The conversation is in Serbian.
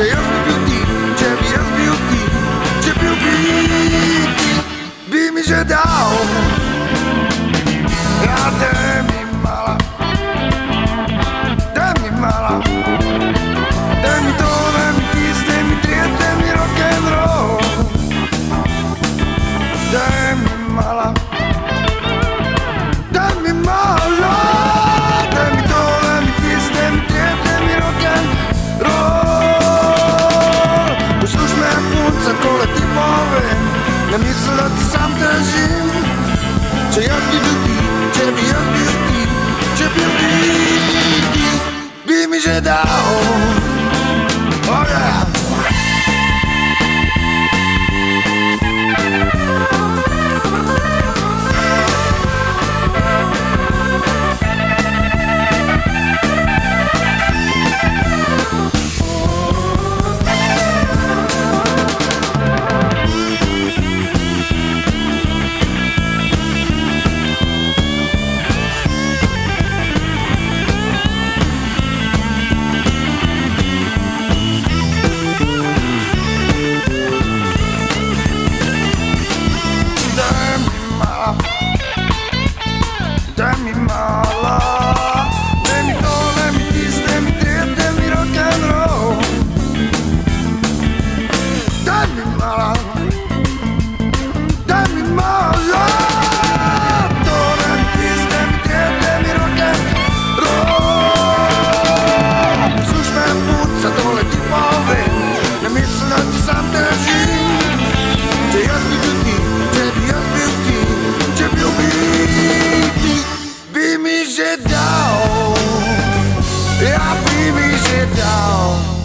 Že jaz bil ti, če bil biti, bi mi že dal. Ja, daj mi mala, daj mi mala, daj mi to, daj mi tisto, daj mi trijet, daj mi rock'n'roll. Daj mi mala, daj mi mala, daj mi to, daj mi tisto, daj mi trijet, daj mi rock'n'roll. Posluš me, punca, kole ti povem, ne misli, da ti sam težim. Če jaz bi bil ti, če bi jaz bil ti, če bi bil ti, bi mi že dal. Oh yeah. Daj mi mala, daj mi to, daj mi tisto, daj mi trijet, daj mi rock'n'roll. Daj mi mala, daj mi mala, to, daj mi tisto, daj mi trijet, daj mi rock'n'roll. Posluš me, punca, tole ti povem, ne misli, da ti sam težim. Če jaz bi bil ti, če bi jaz bil ti, če bil biti, bi mi že dal. Ja, bi mi že dal.